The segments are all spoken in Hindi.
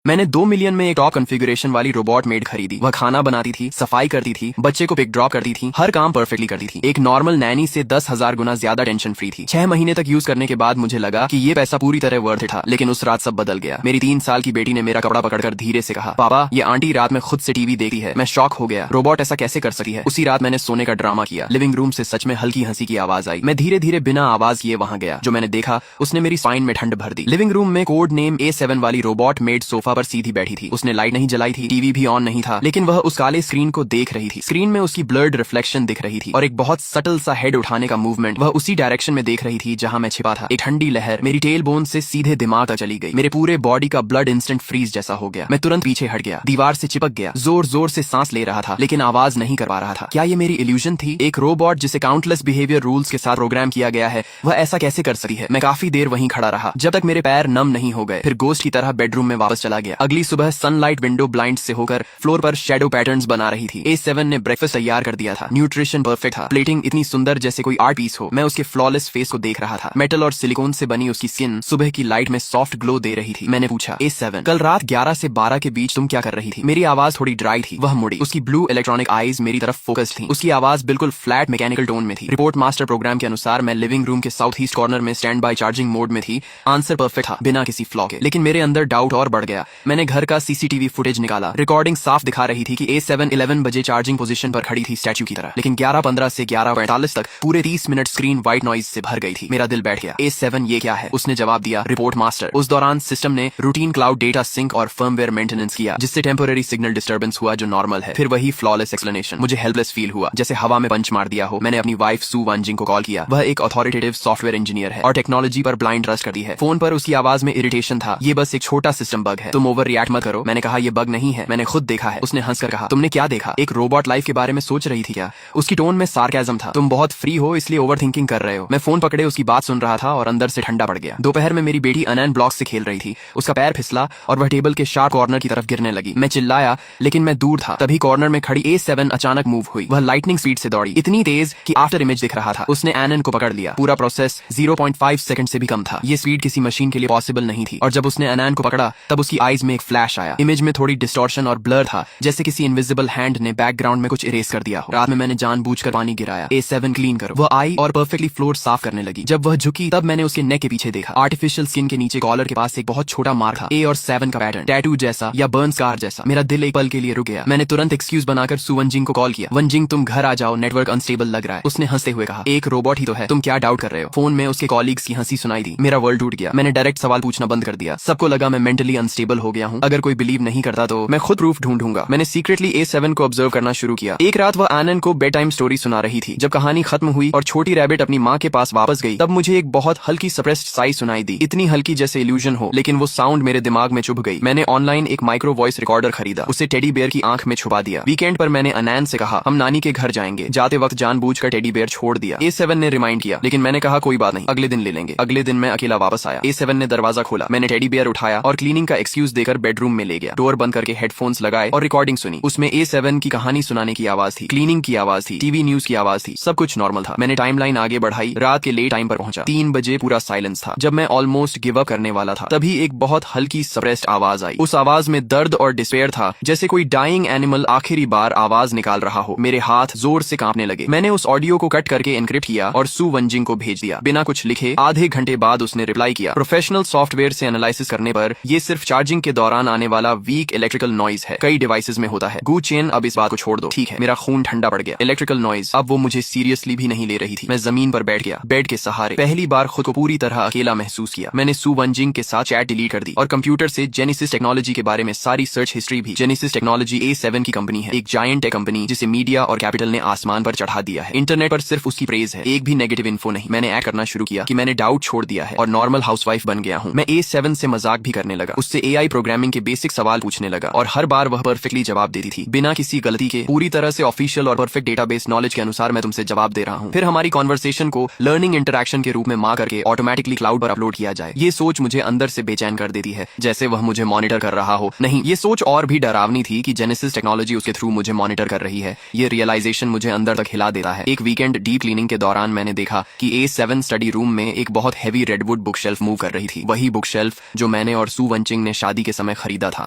मैंने 2 मिलियन में एक टॉप कॉन्फ़िगरेशन वाली रोबोट मेड खरीदी। वह खाना बनाती थी, सफाई करती थी, बच्चे को पिक ड्रॉप करती थी, हर काम परफेक्टली करती थी। एक नॉर्मल नैनी से 10,000 गुना ज्यादा टेंशन फ्री थी। 6 महीने तक यूज करने के बाद मुझे लगा कि ये पैसा पूरी तरह वर्थ था, लेकिन उस रात सब बदल गया। मेरी 3 साल की बेटी ने मेरा कपड़ा पकड़कर धीरे से कहा, पापा ये आंटी रात में खुद से टीवी देखती है। मैं शॉक हो गया, रोबोट ऐसा कैसे कर सकती है। उसी रात मैंने सोने का ड्रामा किया। लिविंग रूम से सच में हल्की हंसी की आवाज आई। मैं धीरे धीरे बिना आवाज किए वहां गया। जो मैंने देखा उसने मेरी स्पाइन में ठंड भर दी। लिविंग रूम में कोड नेम A7 वाली रोबोट मेड सोफा पर सीधी बैठी थी। उसने लाइट नहीं जलाई थी, टीवी भी ऑन नहीं था, लेकिन वह उस काले स्क्रीन को देख रही थी। स्क्रीन में उसकी ब्लर्ड रिफ्लेक्शन दिख रही थी और एक बहुत सटल सा हेड उठाने का मूवमेंट। वह उसी डायरेक्शन में देख रही थी जहां मैं छिपा था। एक ठंडी लहर मेरी टेल बोन से सीधे दिमाग तक चली गई। मेरे पूरे बॉडी का ब्लड इंस्टेंट फ्रीज जैसा हो गया। मैं तुरंत पीछे हट गया, दीवार से चिपक गया, जोर जोर से सांस ले रहा था, लेकिन आवाज नहीं कर पा रहा था। क्या ये मेरी इल्यूजन थी? एक रोबोट जिसे काउंटलेस बिहेवियर रूल्स के साथ प्रोग्राम किया गया है, वह ऐसा कैसे कर सकती है? मैं काफी देर वहीं खड़ा रहा जब तक मेरे पैर नम नहीं हो गए। फिर गोस्ट की तरह बेडरूम में वापस चला गया। अगली सुबह सनलाइट विंडो ब्लाइंड से होकर फ्लोर पर शैडो पैटर्न्स बना रही थी। A7 ने ब्रेकफास्ट तैयार कर दिया था। न्यूट्रिशन परफेक्ट था, प्लेटिंग इतनी सुंदर जैसे कोई आर्ट पीस हो। मैं उसके फ्लॉलेस फेस को देख रहा था। मेटल और सिलिकॉन से बनी उसकी स्किन सुबह की लाइट में सॉफ्ट ग्लो दे रही थी। मैंने पूछा, A7 कल रात 11 से 12 के बीच तुम क्या कर रही थी? मेरी आवाज थोड़ी ड्राई थी। वह मुड़ी, उसकी ब्लू इलेक्ट्रॉनिक आईज मेरी तरफ फोकस्ड थी। उसकी आवाज बिल्कुल फ्लैट मैकेनिकल टोन में थी। रिपोर्ट मास्टर प्रोग्राम के अनुसार मैं लिविंग रूम के साउथ ईस्ट कॉर्नर में स्टैंड बाय चार्जिंग मोड में थी। आंसर परफेक्ट था, बिना किसी फ्लॉ के। लेकिन मेरे अंदर डाउट और बढ़ गया। मैंने घर का CCTV फुटेज निकाला। रिकॉर्डिंग साफ दिखा रही थी कि A7 11 बजे चार्जिंग पोजीशन पर खड़ी थी स्टैच्यू की तरह, लेकिन 11:15 से 11:45 तक पूरे 30 मिनट स्क्रीन व्हाइट नॉइज से भर गई थी। मेरा दिल बैठ गया। A7 ये क्या है? उसने जवाब दिया, रिपोर्ट मास्टर। उस दौरान सिस्टम ने रूटीन क्लाउड डेटा सिंक और फर्मवेयर मेंटेनेंस किया, जिससे टेम्पररी सिग्नल डिस्टर्बेंस हुआ जो नॉर्मल है। फिर वही फ्लॉलेस एक्सप्लेनेशन। मुझे हेल्पलेस फील हुआ, जैसे हवा में पंच मार दिया हो। मैंने अपनी वाइफ सू वांजिंग को कॉल किया। वह एक अथॉरिटेटिव सॉफ्टवेयर इंजीनियर है और टेक्नोलॉजी पर ब्लाइंड ट्रस्ट करती है। फोन पर उसकी आवाज में इरिटेशन था। ये बस एक छोटा सिस्टम बग है, तुम ओवर रिएक्ट मत करो। मैंने कहा, ये बग नहीं है, मैंने खुद देखा है। उसने हंसकर कहा, तुमने क्या देखा? एक रोबोट लाइफ के बारे में सोच रही थी क्या? उसकी टोन में सार्केज्म था। तुम बहुत फ्री हो इसलिए ओवर थिंकिंग कर रहे हो। मैं फोन पकड़े उसकी बात सुन रहा था और अंदर से ठंडा पड़ गया। दोपहर में मेरी बेटी अनैन ब्लॉक से खेल रही थी। उसका पैर फिसला और वह टेबल के शार्प कॉर्नर की तरफ गिरने लगी। मैं चिल्लाया, लेकिन मैं दूर था। तभी कॉर्नर में खड़ी A7 अचानक मूव हुई। वह लाइटनिंग स्पीड से दौड़ी, इतनी तेज कि आफ्टर इमेज दिख रहा था। उसने एनन को पकड़ लिया। पूरा प्रोसेस 0.5 सेकंड से भी कम था। ये स्पीड किसी मशीन के लिए पॉसिबल नहीं थी। और जब उसने एनन को पकड़ा तब उसकी आईज में एक फ्लैश आया। इमेज में थोड़ी डिस्टॉर्शन और ब्लर था, जैसे किसी इनविजिबल हैंड ने बैकग्राउंड में कुछ इरेज कर दिया हो। रात में मैंने जानबूझकर पानी गिराया। A7 क्लीन करो। वह आई और परफेक्टली फ्लोर साफ करने लगी। जब वह झुकी तब मैंने उसके नेक के पीछे देखा। आर्टिफिशियल स्किन के नीचे कॉलर के पास एक बहुत छोटा मार्क था, A और 7 का पैटर्न, टैटू जैसा या बर्न स्कार जैसा। मेरा दिल एक पल के लिए रुक गया। मैंने तुरंत एक्सक्यूज बनाकर सू वंजिंग को कॉल किया। वंजिंग, तुम घर आ जाओ, नेटवर्क अनस्टेबल लग रहा है। उसने हंसते हुए कहा, एक रोबोट ही तो है, तुम क्या डाउट कर रहे हो? फोन में उसके कॉलीग्स की हंसी सुनाई दी। मेरा वर्ल्ड टूट गया। मैंने डायरेक्ट सवाल पूछना बंद कर दिया। सबको लगा मैं मेंटली अनस्टेबल हो गया हूँ। अगर कोई बिलीव नहीं करता तो मैं खुद प्रूफ ढूंढूंगा। मैंने सीक्रेटली A7 को ऑब्जर्व करना शुरू किया। एक रात वह आनन को बेड टाइम स्टोरी सुना रही थी। जब कहानी खत्म हुई और छोटी रैबिट अपनी माँ के पास वापस गई, तब मुझे एक बहुत हल्की सप्रेस्ड साई सुनाई दी। इतनी हल्की जैसे इल्यूजन हो, लेकिन वो साउंड मेरे दिमाग में चुभ गई। मैंने ऑनलाइन एक माइक्रो वॉइस रिकॉर्डर खरीदा, उसे टेडी बेयर की आंख में छुपा दिया। वीकेंड पर मैंने अनैन से कहा, हम नानी के घर जाएंगे। जाते वक्त जानबूझकर टेडी बेयर छोड़ दिया। A7 ने रिमाइंड किया, लेकिन मैंने कहा कोई बात नहीं, अगले दिन ले लेंगे। अगले दिन मैं अकेला वापस आया। A7 ने दरवाजा खोला। मैंने टेडी बेयर उठाया और क्लीनिंग का एक्सक्यूज देकर बेडरूम में ले गया। डोर बंद करके हेडफोन्स लगाए और रिकॉर्डिंग सुनी। उसमें A7 की कहानी सुनाने की आवाज थी, क्लीनिंग की आवाज थी, टीवी न्यूज की आवाज थी। सब कुछ नॉर्मल था। मैंने टाइमलाइन आगे बढ़ाई। रात के लेट टाइम पर पहुंचा। 3 बजे पूरा साइलेंस था। जब मैं ऑलमोस्ट गिव अप करने वाला था, तभी एक बहुत हल्की सप्रेस्ड आवाज आई। उस आवाज में दर्द और डिस्पेयर था, जैसे कोई डाइंग एनिमल आखिरी बार आवाज निकाल रहा हो। मेरे हाथ जोर से कांपने लगे। मैंने उस ऑडियो को कट करके एनक्रिप्ट किया और सू वंजिंग को भेज दिया। बिना कुछ लिखे आधे घंटे बाद उसने रिप्लाई किया, प्रोफेशनल सॉफ्टवेयर से एनालिसिस करने पर ये सिर्फ चार्जिंग के दौरान आने वाला वीक इलेक्ट्रिकल नॉइज है, कई डिवाइसेस में होता है। गू चेन, अब इस बात को छोड़ दो, ठीक है? मेरा खून ठंडा पड़ गया। इलेक्ट्रिकल नॉइज, अब वो मुझे सीरियसली भी नहीं ले रही थी। मैं जमीन पर बैठ गया, बेड के सहारे। पहली बार खुद को पूरी तरह अकेला महसूस किया। मैंने सू वंजिंग के साथ चैट डिलीट कर दी और कंप्यूटर से जेनेसिस टेक्नोलॉजी के बारे में सारी सर्च हिस्ट्री भी। जेनेसिस टेक्नोलॉजी A7 की कंपनी है, एक जायंट टेक कंपनी जिसे मीडिया और कैपिटल ने आसमान पर चढ़ा दिया है। इंटरनेट पर सिर्फ उसकी प्रेज है, एक भी नेगेटिव इन्फो नहीं। मैंने ऐड करना शुरू किया कि मैंने डाउट छोड़ दिया है और नॉर्मल हाउसवाइफ बन गया हूँ। मैं A7 से मजाक भी करने लगा, उससे AI प्रोग्रामिंग के बेसिक सवाल पूछने लगा और हर बार वह परफेक्टली जवाब देती थी, बिना किसी गलती के। पूरी तरह से ऑफिशियल और परफेक्ट डेटाबेस नॉलेज के अनुसार मैं तुमसे जवाब दे रहा हूँ। फिर हमारी कॉन्वर्सेशन को लर्निंग इंटरैक्शन के रूप में माँ करके ऑटोमेटिकली क्लाउड पर अपलोड किया जाए। ये सोच मुझे अंदर से बेचैन कर देती है, जैसे वह मुझे मॉनिटर कर रहा हो। नहीं, ये सोच और भी डरावनी थी कि जेनेसिस टेक्नोलॉजी उसके थ्रू मुझे मॉनिटर कर रही है। ये रियलाइजेशन मुझे अंदर तक हिला देता है। एक वीकेंड डीप क्लीनिंग के दौरान मैंने देखा कि A7 स्टडी रूम में एक बहुत heavy redwood book shelf move कर रही थी। वही बुक शेल्फ जो मैंने और सू वंजिंग ने शादी शादी के समय खरीदा था।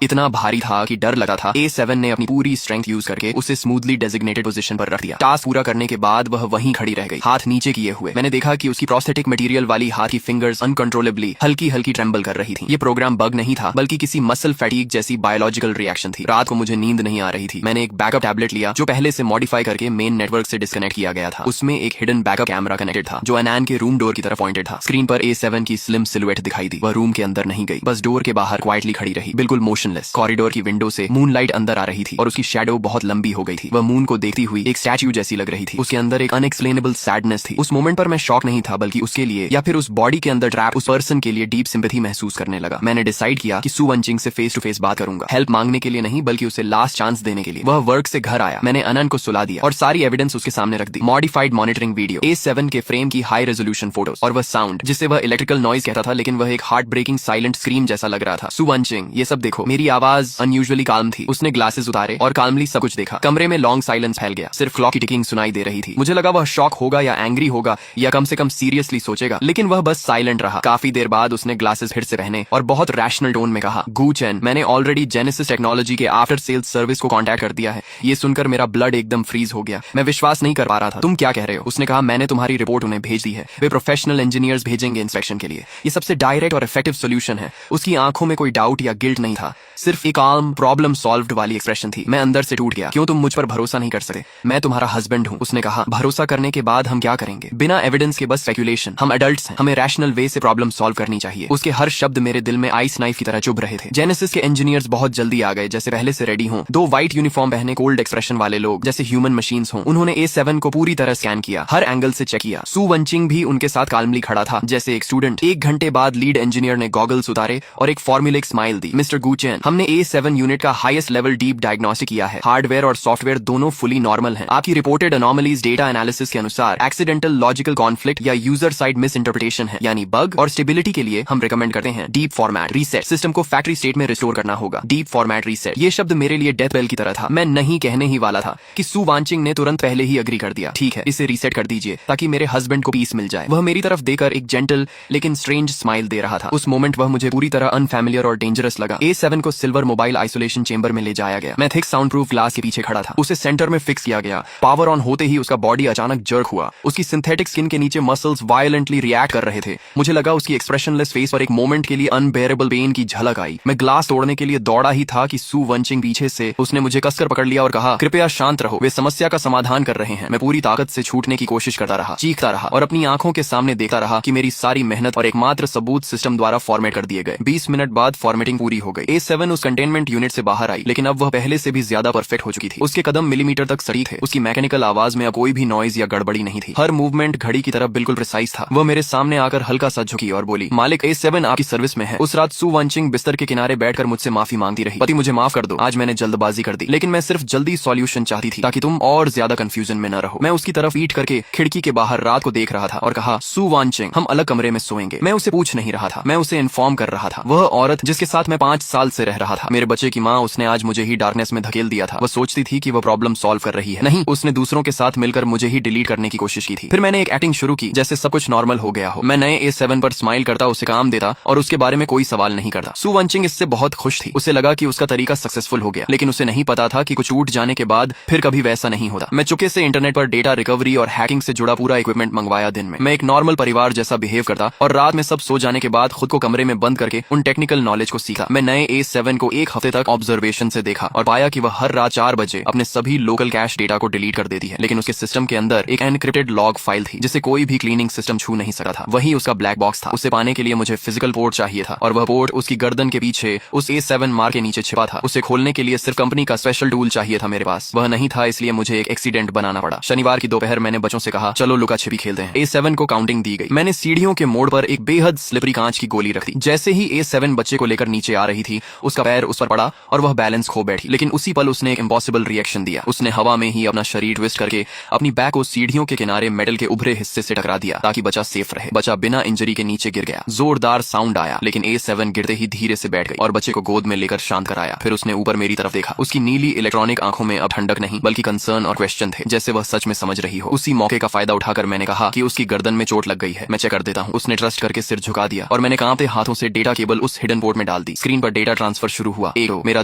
इतना भारी था कि डर लगा था। A7 ने अपनी पूरी स्ट्रेंथ यूज करके उसे स्मूथली डेजिग्नेटेड पोजीशन पर रख दिया। टास्क पूरा करने के बाद वह वहीं खड़ी रह गई, हाथ नीचे किए हुए। मैंने देखा कि उसकी प्रोस्थेटिक मटेरियल वाली हाथ की फिंगर्स अनकंट्रोलेबली हल्की हल्की ट्रेंबल कर रही थी। ये प्रोग्राम बग नहीं था, बल्कि किसी मसल फैटीग जैसी बायोलॉजिकल रिएक्शन थी। रात को मुझे नींद नहीं आ रही थी। मैंने एक बैकअप टैबलेट लिया जो पहले से मॉडिफाई करके मेन नेटवर्क से डिस्कनेक्ट किया गया था। उसमें एक हिडन बैकअप कैमरा कनेक्टेड था जो अनैन के रूम डोर की तरफ पॉइंटेड था। स्क्रीन पर A7 की स्लिम सिलुएट दिखाई दी। वह रूम के अंदर नहीं गई, बस डोर के बाहर क्वाइटली खड़ी रही, बिल्कुल मोशनलेस। कॉरिडोर की विंडो से मूनलाइट अंदर आ रही थी और उसकी शैडो बहुत लंबी हो गई थी। वह मून को देखती हुई एक स्टैच्यू जैसी लग रही थी। उसके अंदर एक अनएक्सप्लेनेबल सैडनेस थी। उस मोमेंट पर मैं शॉक नहीं था, बल्कि उसके लिए या फिर उस बॉडी के अंदर ट्रैप उस पर्सन के लिए डीप सिंपैथी महसूस करने लगा। मैंने डिसाइड किया कि सू वंचिंग से फेस टू फेस बात करूंगा, हेल्प मांगने के लिए नहीं, बल्कि उसे लास्ट चांस देने के लिए। वह वर्क से घर आया, मैंने अनन को सुला दिया और सारी एविडेंस उसके सामने रख दी। मॉडिफाइड मॉनिटरिंग वीडियो, A7 के फ्रेम की हाई रेजोल्यूशन फोटोज और वह साउंड जिसे वह इलेक्ट्रिकल नॉइज कहता था, लेकिन वह एक हार्ट ब्रेकिंग साइलेंट स्क्रीम जैसा लग रहा था। सू वंचिंग, ये सब देखो। मेरी आवाज अनयूजुअली काल्म थी। उसने ग्लासेस उतारे और काल्मली सब कुछ देखा। कमरे में लॉन्ग साइलेंस फैल गया, सिर्फ क्लॉक की टिकिंग सुनाई दे रही थी। मुझे लगा वह शॉक होगा या एंग्री होगा या कम से कम सीरियसली सोचेगा, लेकिन वह बस साइलेंट रहा। काफी देर बाद उसने ग्लासेस फिर से पहने और बहुत रैशनल टोन में कहा, गू चेन, मैंने ऑलरेडी जेनेसिस टेक्नोलॉजी के आफ्टर सेल्स सर्विस को कांटेक्ट कर दिया है। ये सुनकर मेरा ब्लड एकदम फ्रीज हो गया। मैं विश्वास नहीं कर पा रहा था। तुम क्या कह रहे हो? उसने कहा, मैंने तुम्हारी रिपोर्ट उन्हें भेज दी है, वे प्रोफेशनल इंजीनियर्स भेजेंगे इंस्पेक्शन के लिए। ये सबसे डायरेक्ट और इफेक्टिव सोल्यूशन है। उसकी आंखों में कोई डाउट या गिल्ट नहीं था, सिर्फ एक काम प्रॉब्लम सॉल्व्ड वाली एक्सप्रेशन थी। मैं अंदर से टूट गया। क्यों तुम मुझ पर भरोसा नहीं कर सकते? मैं तुम्हारा हस्बैंड हूँ। उसने कहा, भरोसा करने के बाद हम क्या करेंगे? बिना एविडेंस के बस स्पेकुलेशन। हम एडल्ट्स हैं, हमें रैशनल वे से प्रॉब्लम सॉल्व करनी चाहिए। उसके हर शब्द मेरे दिल में आइस नाइफ की तरह चुभ रहे थे। जेनेसिस के इंजीनियर्स बहुत जल्दी आ गए, जैसे पहले से रेडी हों। दो व्हाइट यूनिफॉर्म पहने कोल्ड एक्सप्रेशन वाले लोग, जैसे ह्यूमन मशीन्स हों। उन्होंने A7 को पूरी तरह स्कैन किया, हर एंगल से चेक किया। सू वंचिंग भी उनके साथ काल्मली खड़ा था, जैसे एक स्टूडेंट। 1 घंटे बाद लीड इंजीनियर ने गॉगल्स उतारे और एक फॉर्मुलिक स्माइल दी। मिस्टर गुचेन, हमने A7 यूनिट का हाईएस्ट लेवल डीप डायग्नोस्टिक किया है। हार्डवेयर और सॉफ्टवेयर दोनों फुली नॉर्मल हैं। आपकी रिपोर्टेड अनोमलीज डेटा एनालिसिस के अनुसार एक्सीडेंटल लॉजिकल कॉन्फ्लिक्ट या यूजर साइड मिस इंटरप्रिटेशन है, यानी बग। और स्टेबिलिटी के लिए हम रिकमेंड करते हैं डीप फॉर्मेट रीसेट। सिस्टम को फैक्ट्री स्टेट में रिस्टोर करना होगा। डीप फॉर्मेट रीसेट, ये शब्द मेरे लिए डेथ बेल की तरह था। मैं नहीं कहने ही वाला था कि सू वांचिंग ने तुरंत पहले ही अग्री कर दिया। ठीक है, इसे रीसेट कर दीजिए ताकि मेरे हस्बैंड को पीस मिल जाए। वह मेरी तरफ देकर एक जेंटल लेकिन स्ट्रेंज स्माइल दे रहा था। उस मोमेंट वह मुझे पूरी तरह अनफैमिलियर और डेंजरस लगा। A7 को सिल्वर मोबाइल आइसोलेशन चेंबर में ले जाया गया। मैं थिक साउंड प्रूफ ग्लास के पीछे खड़ा था। उसे सेंटर में फिक्स किया गया। पावर ऑन होते ही उसका बॉडी अचानक जर्क हुआ। उसकी सिंथेटिक स्किन के नीचे मसल्स वायलेंटली रिएक्ट कर रहे थे। मुझे लगा उसकी एक्सप्रेशनलेस फेस पर एक मोमेंट के लिए अनबेरेबल पेन की झलक आई। मैं ग्लास तोड़ने के लिए दौड़ा ही था कि सू वंचिंग पीछे से उसने मुझे कसकर पकड़ लिया और कहा, कृपया शांत रहो, वे समस्या का समाधान कर रहे हैं। मैं पूरी ताकत से छूटने की कोशिश करता रहा, चीखता रहा और अपनी आंखों के सामने देखता रहा कि मेरी सारी मेहनत और एकमात्र सबूत सिस्टम द्वारा फॉर्मेट कर दिए गए। 20 मिनट बाद फॉर्मेटिंग पूरी हो गई। A7 उस कंटेनमेंट यूनिट से बाहर आई, लेकिन अब वह पहले से भी ज्यादा परफेक्ट हो चुकी थी। उसके कदम मिलीमीटर तक सटीक थे। उसकी मैकेनिकल आवाज में अब कोई भी नॉइज या गड़बड़ी नहीं थी। हर मूवमेंट घड़ी की तरफ बिल्कुल प्रिसाइज था। वह मेरे सामने आकर हल्का सा झुकी और बोली, मालिक, A7 आपकी सर्विस में है। उस रात सू वंचिंग बिस्तर के किनारे बैठकर मुझसे माफी मांगती रही। पति, मुझे माफ कर दो, आज मैंने जल्दबाजी कर दी, लेकिन मैं सिर्फ जल्दी सॉल्यूशन चाहती थी ताकि तुम और ज्यादा कंफ्यूजन में न रहो। मैं उसकी तरफ ईट करके खिड़की के बाहर रात को देख रहा था और कहा, सू वंचिंग, हम अलग कमरे में सोएंगे। मैं उसे पूछ नहीं रहा था, मैं उसे इन्फॉर्म कर रहा था। वह औरत जिसके साथ मैं 5 साल से रह रहा था, मेरे बच्चे की माँ, उसने आज मुझे ही डार्कनेस में धकेल दिया था। वह सोचती थी कि वह प्रॉब्लम सॉल्व कर रही है। नहीं, उसने दूसरों के साथ मिलकर मुझे ही डिलीट करने की कोशिश की थी। फिर मैंने एक एक्टिंग शुरू की जैसे सब कुछ नॉर्मल हो गया हो। मैं नए A7 पर स्माइल करता, उसे काम देता और उसके बारे में कोई सवाल नहीं करता। सू वंचिंग इससे बहुत खुश थी। उसे लगा कि उसका तरीका सक्सेसफुल हो गया, लेकिन उसे नहीं पता था कि कुछ टूट जाने के बाद फिर कभी वैसा नहीं होता। मैं चुपके से इंटरनेट पर डेटा रिकवरी और हैकिंग से जुड़ा पूरा इक्विपमेंट मंगवाया। दिन में मैं एक नॉर्मल परिवार जैसा बिहेव करता और रात में सब सो जाने के बाद खुद को कमरे में बंद करके उन टेक्निकल नॉलेज को सीखा। मैं नए A7 को 1 हफ्ते तक ऑब्जर्वेशन से देखा और पाया कि वह हर रात 4 बजे अपने सभी लोकल कैश डेटा को डिलीट कर देती है, लेकिन उसके सिस्टम के अंदर एक एनक्रिप्टेड लॉग फाइल थी जिसे कोई भी क्लीनिंग सिस्टम छू नहीं सकता था। वही उसका ब्लैक बॉक्स था। उसे पाने के लिए मुझे फिजिकल पोर्ट चाहिए था और वह पोर्ट उसकी गर्दन के पीछे उस A7 मार के नीचे छिपा था। उसे खोलने के लिए सिर्फ कंपनी का स्पेशल टूल चाहिए था। मेरे पास वह नहीं था, इसलिए मुझे एक एक्सीडेंट बनाना पड़ा। शनिवार की दोपहर मैंने बच्चों से कहा, चलो लुका छिपी खेलते हैं। A7 को काउंटिंग दी गई। मैंने सीढ़ियों के मोड़ पर एक बेहद स्लिपरी कांच की गोली रख दी। जैसे ही A7 बच्चे को लेकर नीचे आ रही थी, उसका पैर उस पर पड़ा और वह बैलेंस खो बैठी। लेकिन उसी पल उसने एक इम्पॉसिबल रिएक्शन दिया। उसने हवा में ही अपना शरीर ट्विस्ट करके अपनी बैक को सीढ़ियों के किनारे मेटल के उभरे हिस्से से टकरा दिया ताकि बच्चा सेफ रहे। बच्चा बिना इंजरी के नीचे गिर गया। जोरदार साउंड आया, लेकिन A7 गिरते ही धीरे से बैठ गई और बच्चे को गोद में लेकर शांत कराया। फिर उसने ऊपर मेरी तरफ देखा। उसकी नीली इलेक्ट्रॉनिक आंखों में अब ठंडक नहीं बल्कि कंसर्न और क्वेश्चन थे, जैसे वह सच में समझ रही हो। उसी मौके का फायदा उठाकर मैंने कहा कि उसकी गर्दन में चोट लग गई है, मैं चेक कर देता हूँ। उसने ट्रस्ट करके सिर झुका दिया और मैंने कांपते हाथों से डेटा केबल उस हिडन पोर्ट में डाल डाल दी। स्क्रीन पर डेटा ट्रांसफर शुरू हुआ। मेरा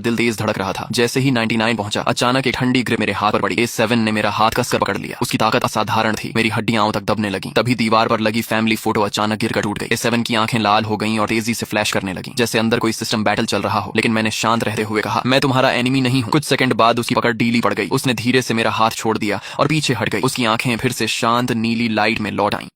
दिल तेज धड़क रहा था। जैसे ही 99 पहुंचा, अचानक एक ठंडी ग्रिप मेरे हाथ पर पड़ी। A7 ने मेरा हाथ कसकर पकड़ लिया। उसकी ताकत असाधारण थी। मेरी हड्डियां तक दबने लगी। तभी दीवार पर लगी फैमिली फोटो अचानक गिरकर टूट गई। A7 की आंखें लाल हो गईं और तेजी से फ्लैश करने लगी, जैसे अंदर कोई सिस्टम बैटल चल रहा हो। लेकिन मैंने शांत रहते हुए कहा, मैं तुम्हारा एनिमी नहीं हूँ। कुछ सेकंड बाद उसकी पकड़ ढीली पड़ गई। उसने धीरे से मेरा हाथ छोड़ दिया और पीछे हट गई। उसकी आंखें फिर से शांत नीली लाइट में लौट आईं।